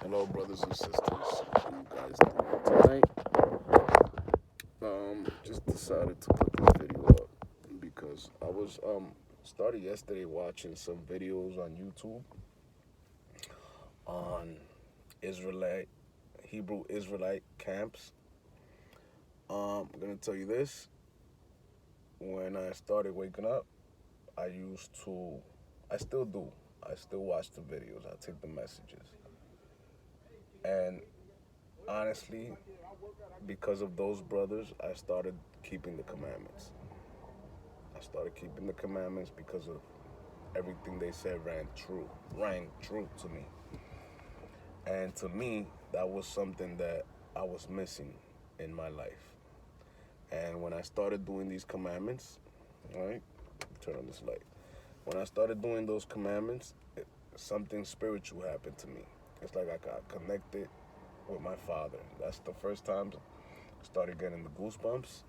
Hello, brothers and sisters. How you guys doing tonight? Just decided to put this video up because I was started yesterday watching some videos on YouTube on Israelite Hebrew Israelite camps. I'm gonna tell you this: when I started waking up, I used to, I still do, I still watch the videos. I take the messages, and honestly, because of those brothers, I started keeping the commandments. I started keeping the commandments because of everything they said rang true to me. And to me, that was something that I was missing in my life. And when I started doing these commandments, all right, turn on this light. When I started doing those commandments, something spiritual happened to me. It's like I got connected with my father. That's the first time I started getting the goosebumps.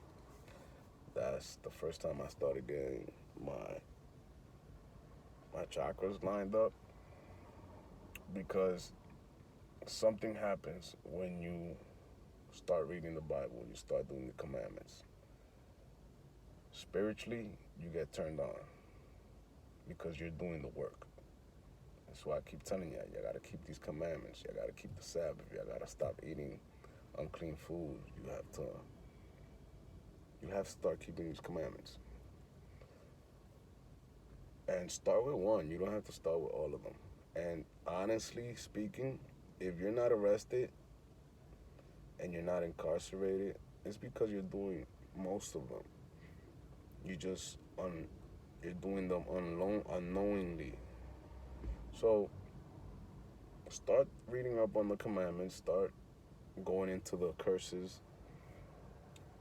That's the first time I started getting my chakras lined up, because something happens when you start reading the Bible, when you start doing the commandments. Spiritually, you get turned on because you're doing the work. That's why I keep telling you gotta keep these commandments. You gotta keep the Sabbath. You gotta stop eating unclean food. You have to start keeping these commandments. And start with one. You don't have to start with all of them. And honestly speaking, if you're not arrested and you're not incarcerated, it's because you're doing most of them. You just you're doing them unknowingly. So start reading up on the commandments. Start going into the curses.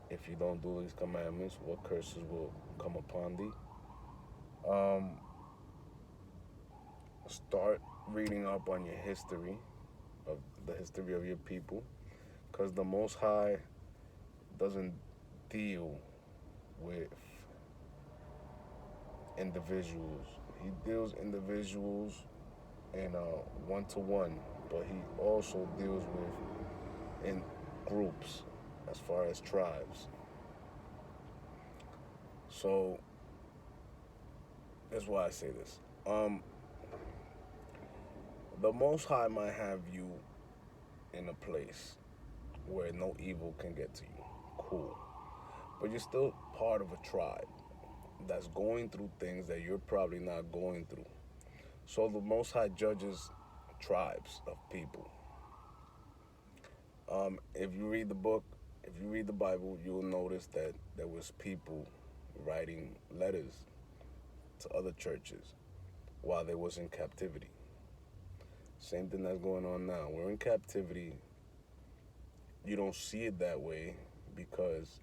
If you don't do these commandments, what curses will come upon thee? Um, Start reading up on your history, of the history of your people, because the Most High doesn't deal with individuals. He deals individuals in one to one, but he also deals with in groups, as far as tribes. So that's why I say this. The Most High might have you in a place where no evil can get to you. Cool. But you're still part of a tribe that's going through things that you're probably not going through. So the Most High judges tribes of people. If you read the book, if you read the Bible, you'll notice that there was people writing letters to other churches while they was in captivity. Same thing that's going on now. We're in captivity. You don't see it that way because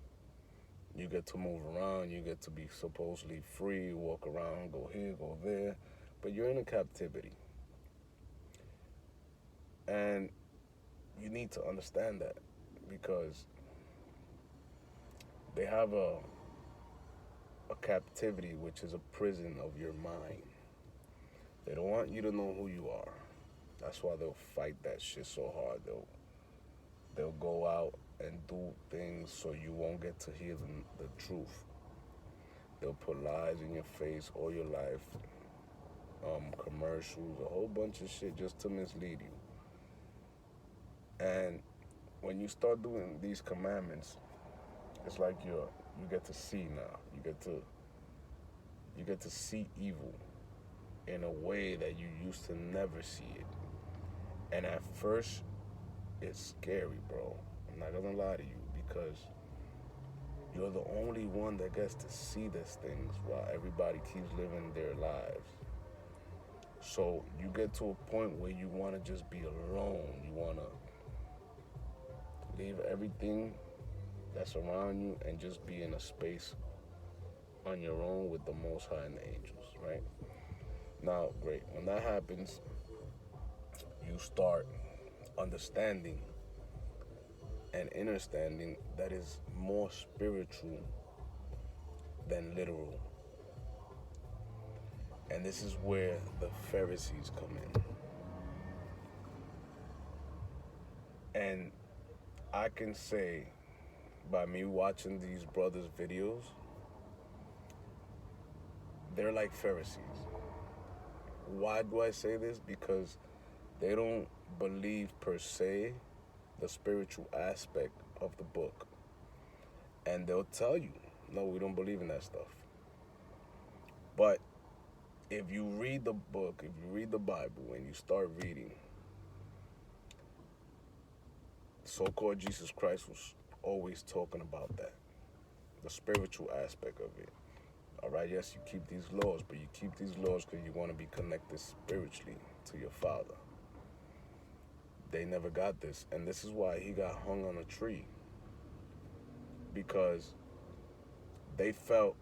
you get to move around. You get to be supposedly free, walk around, go here, go there. But you're in a captivity. And you need to understand that, because they have a captivity, which is a prison of your mind. They don't want you to know who you are. That's why they'll fight that shit so hard. They'll go out and do things so you won't get to hear the truth. They'll put lies in your face all your life, commercials, a whole bunch of shit just to mislead you. And when you start doing these commandments, it's like you get to see now. You get to see evil in a way that you used to never see it. And at first, it's scary, bro. I'm not gonna lie to you, because you're the only one that gets to see these things while everybody keeps living their lives. So you get to a point where you want to just be alone. You want to leave everything that's around you and just be in a space on your own with the Most High and the angels, right? Now, great. When that happens, you start understanding and understanding that is more spiritual than literal. And this is where the Pharisees come in. And I can say, by me watching these brothers' videos, they're like Pharisees. Why do I say this? Because they don't believe per se the spiritual aspect of the book. And they'll tell you, no, we don't believe in that stuff. But if you read the book, if you read the Bible and you start reading, so-called Jesus Christ was always talking about that, the spiritual aspect of it. All right, yes, you keep these laws, but you keep these laws because you want to be connected spiritually to your Father. They never got this, and this is why he got hung on a tree, because they felt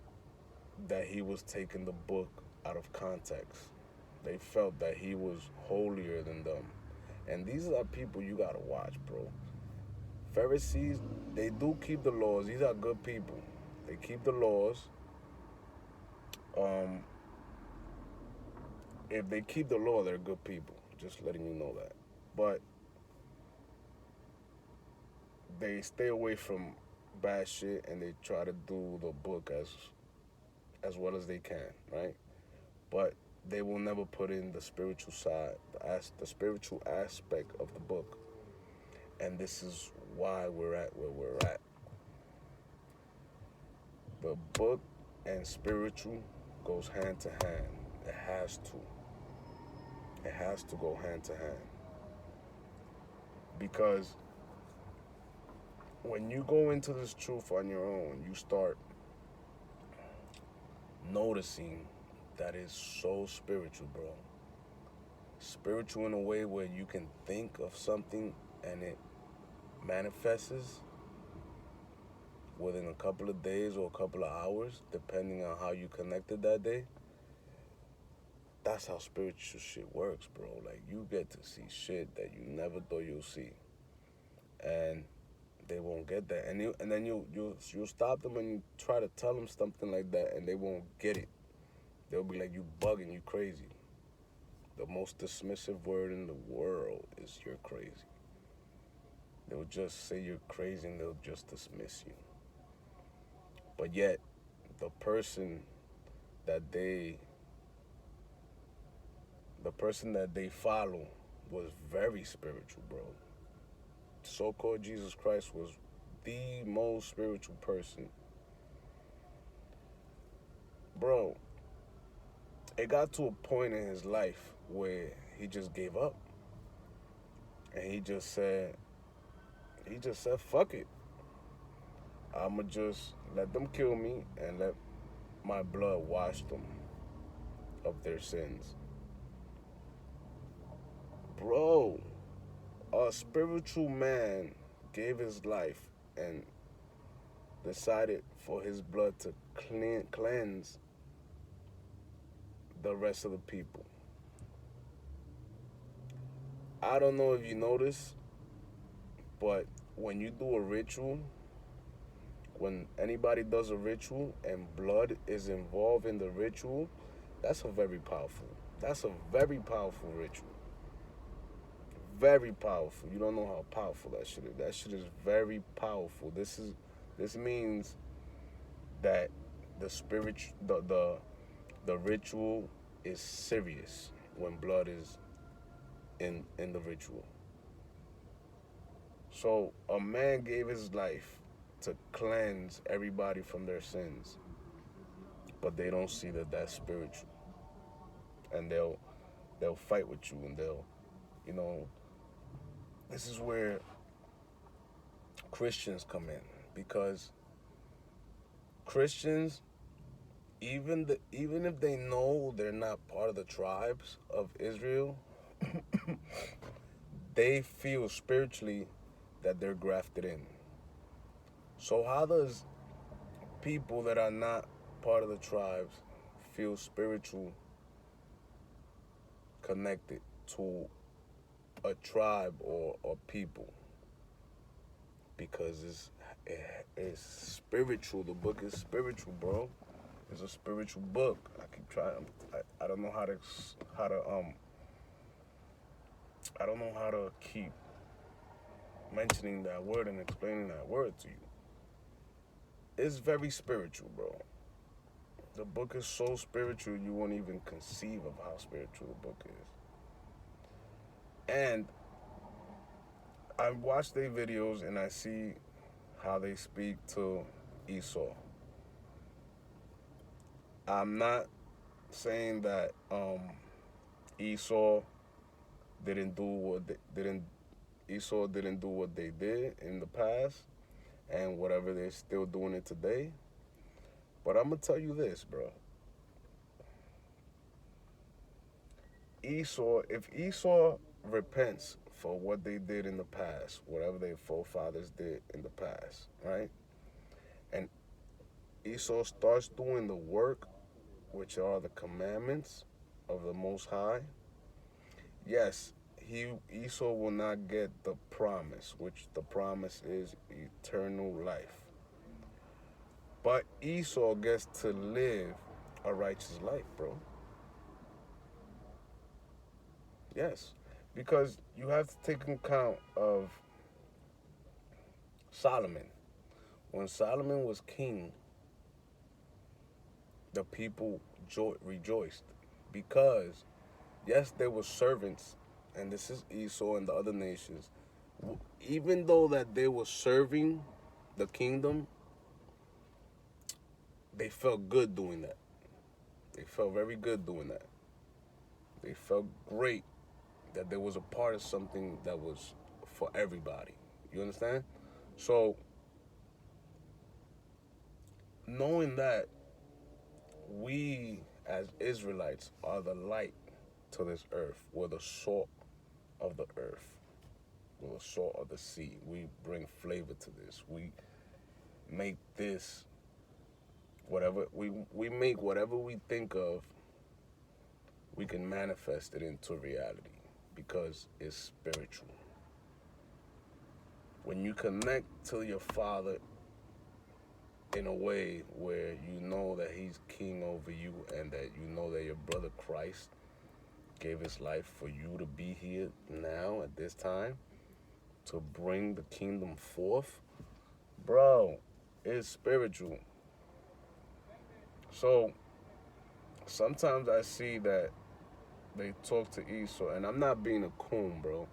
that he was taking the book out of context. They felt that he was holier than them. And these are people you gotta watch, bro. Pharisees, they do keep the laws. These are good people. They keep the laws. If they keep the law, they're good people. Just letting you know that. But they stay away from bad shit and they try to do the book as well as they can, right? But they will never put in the spiritual side, the spiritual aspect of the book. And this is why we're at where we're at. The book and spiritual goes hand to hand. It has to. It has to go hand to hand. Because when you go into this truth on your own, you start noticing that it's so spiritual, bro. Spiritual in a way where you can think of something and it manifests within a couple of days or a couple of hours, depending on how you connected that day. That's how spiritual shit works, bro. Like, you get to see shit that you never thought you'll see. And they won't get that. And then you'll stop them and you try to tell them something like that and they won't get it. They'll be like, you bugging, you crazy. The most dismissive word in the world is you're crazy. They'll just say you're crazy and they'll just dismiss you. But yet, the person that they follow was very spiritual, bro. So-called Jesus Christ was the most spiritual person. Bro, it got to a point in his life where he just gave up. And he just said, fuck it. I'ma just let them kill me and let my blood wash them of their sins. Bro, a spiritual man gave his life and decided for his blood to cleanse the rest of the people. I don't know if you notice, but when you do a ritual, when anybody does a ritual and blood is involved in the ritual, that's a very powerful ritual. Very powerful. You don't know how powerful that shit is. That shit is very powerful. This means that the ritual is serious when blood is in the ritual. So a man gave his life to cleanse everybody from their sins, but they don't see that that's spiritual, and they'll fight with you, and they'll, you know, this is where Christians come in, because Christians, even if they know they're not part of the tribes of Israel, they feel spiritually that they're grafted in. So how does people that are not part of the tribes feel spiritual connected to a tribe or people? Because it's spiritual. The book is spiritual, bro. It's a spiritual book. I keep trying. I don't know how to I don't know how to keep mentioning that word and explaining that word to you. It's very spiritual, bro. The book is so spiritual you won't even conceive of how spiritual the book is. And I watch their videos and I see how they speak to Esau. I'm not saying that Esau didn't do what they didn't Esau didn't do what they did in the past and whatever they're still doing it today. But I'm gonna tell you this, bro. If Esau repents for what they did in the past, whatever their forefathers did in the past, right? And Esau starts doing the work, which are the commandments of the Most High, yes, Esau will not get the promise, which the promise is eternal life. But Esau gets to live a righteous life, bro. Yes, because you have to take account of Solomon. When Solomon was king, the people rejoiced because, yes, they were servants, and this is Esau and the other nations. Even though that they were serving the kingdom, they felt good doing that. They felt very good doing that. They felt great that there was a part of something that was for everybody. You understand? So, knowing that we as Israelites are the light to this earth, we're the salt of the earth, we're the salt of the sea. We bring flavor to this. We make this whatever we make whatever we think of, we can manifest it into reality because it's spiritual. When you connect to your Father in a way where you know that he's king over you and that you know that your brother Christ gave his life for you to be here now at this time to bring the kingdom forth, bro, it's spiritual. So sometimes I see that they talk to Esau, and I'm not being a coon, bro,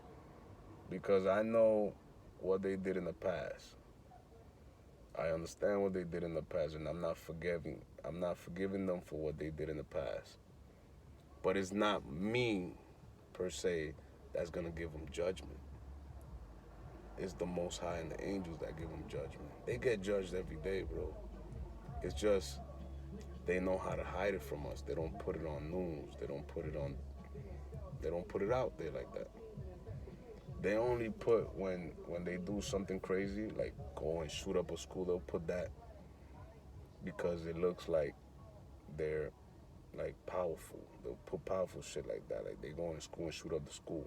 because I know what they did in the past. I understand what they did in the past, and I'm not forgiving them for what they did in the past. But it's not me, per se, that's going to give them judgment. It's the Most High and the angels that give them judgment. They get judged every day, bro. It's just they know how to hide it from us. They don't put it on news. They don't put it out there like that. They only put when they do something crazy, like go and shoot up a school, they'll put that because it looks like they're like powerful. They'll put powerful shit like that, like they go in school and shoot up the school.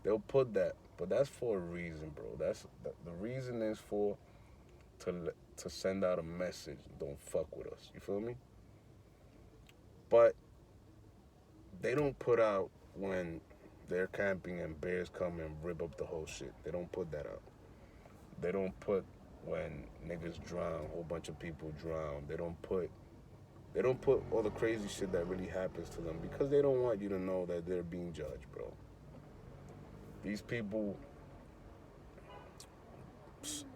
They'll put that, but that's for a reason, bro. The reason is for to send out a message. Don't fuck with us. You feel me? But they don't put out when they're camping and bears come and rip up the whole shit. They don't put that out. They don't put when niggas drown, a whole bunch of people drown. They don't put all the crazy shit that really happens to them because they don't want you to know that they're being judged, bro. These people,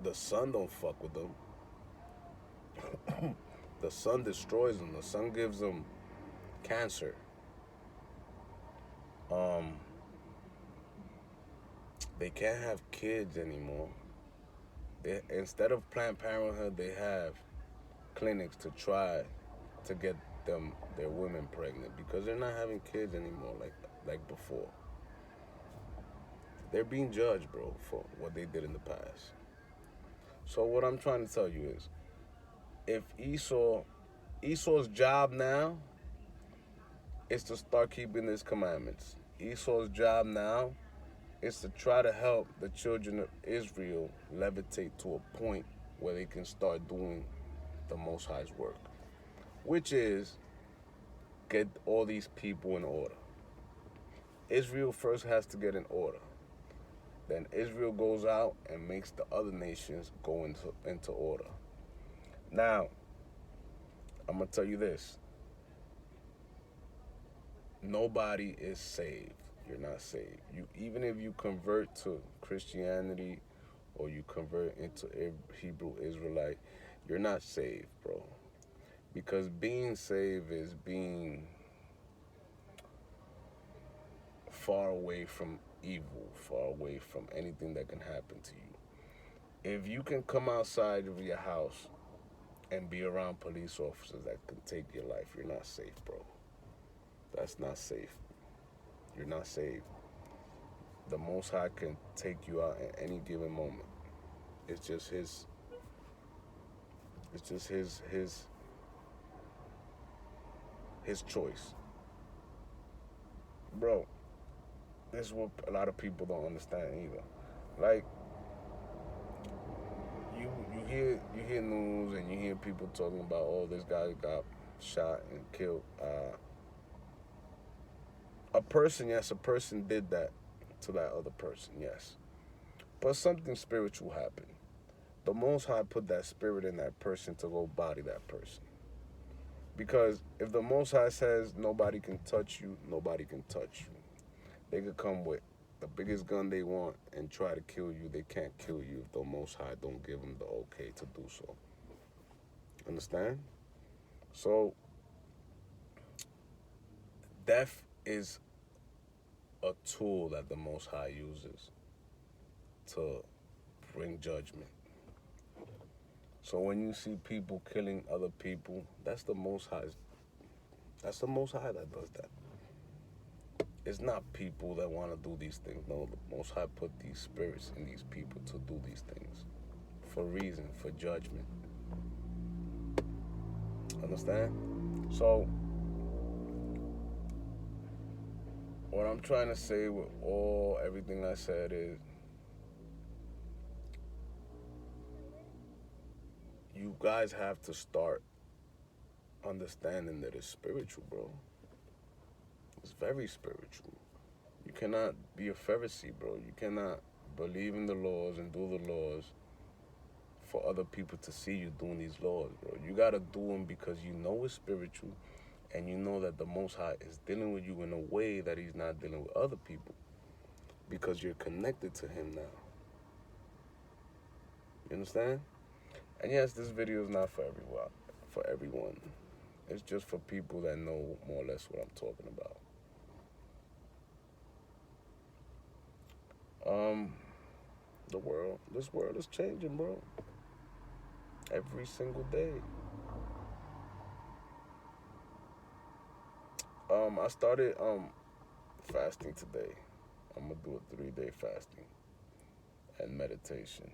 the sun don't fuck with them. The sun destroys them. The sun gives them cancer. They can't have kids anymore. Instead of Planned Parenthood, they have clinics to try to get their women pregnant because they're not having kids anymore like before. They're being judged, bro, for what they did in the past. So what I'm trying to tell you is, if Esau's job now is to start keeping his commandments. Esau's job now is to try to help the children of Israel levitate to a point where they can start doing the Most High's work, which is get all these people in order. Israel first has to get in order. Then Israel goes out and makes the other nations go into order. Now, I'm going to tell you this. Nobody is saved. You're not saved. Even if you convert to Christianity or you convert into Hebrew Israelite, you're not saved, bro. Because being saved is being far away from evil, far away from anything that can happen to you. If you can come outside of your house and be around police officers that can take your life, you're not safe, bro. That's not safe. You're not safe. The Most High can take you out at any given moment. It's just his choice. Bro, this is what a lot of people don't understand either. Like, you hear news and you hear people talking about, oh, this guy got shot and killed. A person did that to that other person, yes. But something spiritual happened. The Most High put that spirit in that person to go body that person. Because if the Most High says nobody can touch you, nobody can touch you. They could come with the biggest gun they want and try to kill you. They can't kill you if the Most High don't give them the okay to do so. Understand? So, death is a tool that the Most High uses to bring judgment. So when you see people killing other people, that's the Most High. That's the Most High that does that. It's not people that want to do these things. No, the Most High put these spirits in these people to do these things for reason, for judgment. Understand? So what I'm trying to say with everything I said is, you guys have to start understanding that it's spiritual, bro. It's very spiritual. You cannot be a Pharisee, bro. You cannot believe in the laws and do the laws for other people to see you doing these laws, bro. You got to do them because you know it's spiritual and you know that the Most High is dealing with you in a way that he's not dealing with other people because you're connected to him now. You understand? And yes, this video is not for everyone. It's just for people that know more or less what I'm talking about. This world is changing, bro. Every single day. I started fasting today. I'm gonna do a 3-day fasting and meditation.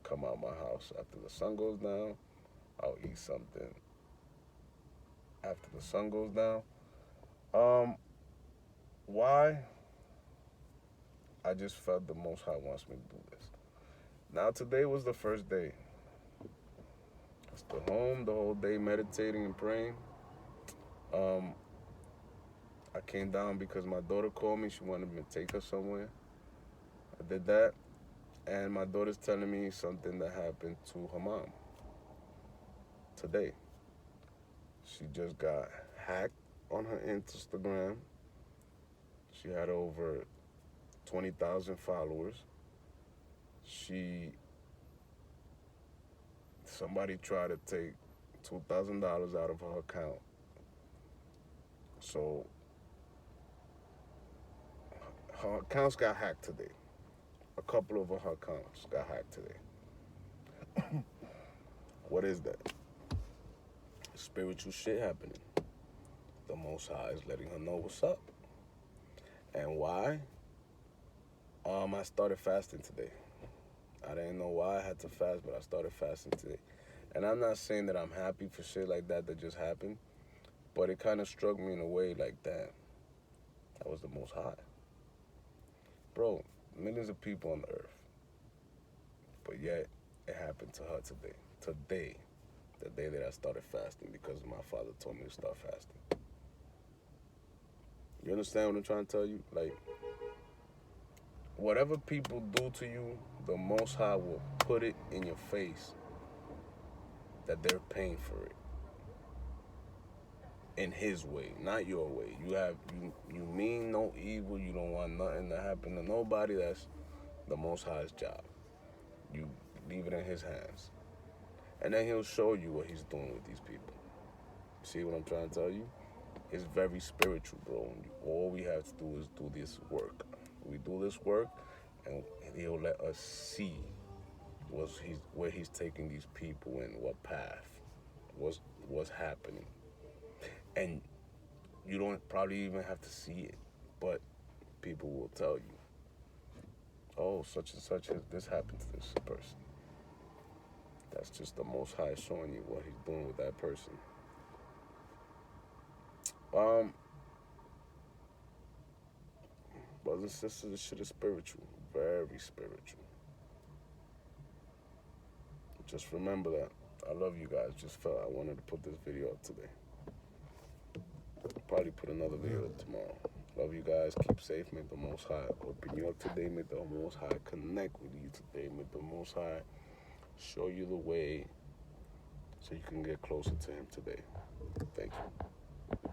Come out my house after the sun goes down. I'll eat something after the sun goes down. Why? I just felt the Most High wants me to do this. Now today was the first day. I stood home the whole day meditating and praying. I came down because my daughter called me. She wanted me to take her somewhere. I did that. And my daughter's telling me something that happened to her mom today. She just got hacked on her Instagram. She had over 20,000 followers. Somebody tried to take $2,000 out of her account. So her accounts got hacked today. A couple of her accounts got hacked today. What is that? Spiritual shit happening. The Most High is letting her know what's up. And why? I started fasting today. I didn't know why I had to fast, but I started fasting today. And I'm not saying that I'm happy for shit like that just happened, but it kind of struck me in a way like that. That was the Most High. Bro, millions of people on the earth. But yet, it happened to her today. Today, the day that I started fasting because my father told me to start fasting. You understand what I'm trying to tell you? Like, whatever people do to you, the Most High will put it in your face that they're paying for it in His way, not your way. You mean no evil. You don't want nothing to happen to nobody. That's the Most High's job. You leave it in His hands, and then He'll show you what He's doing with these people. See what I'm trying to tell you? It's very spiritual, bro. All we have to do is do this work. We do this work, and He'll let us see where He's taking these people and what path, what's happening. And you don't probably even have to see it, but people will tell you, oh, such and such, this happened to this person. That's just the Most High showing you what He's doing with that person. Brothers and sisters, this shit is spiritual, very spiritual. Just remember that. I love you guys. Just felt I wanted to put this video up today. I'll probably put another video up tomorrow. Love you guys. Keep safe. May the Most High open you up today. May the Most High connect with you today. May the Most High show you the way so you can get closer to Him today. Thank you.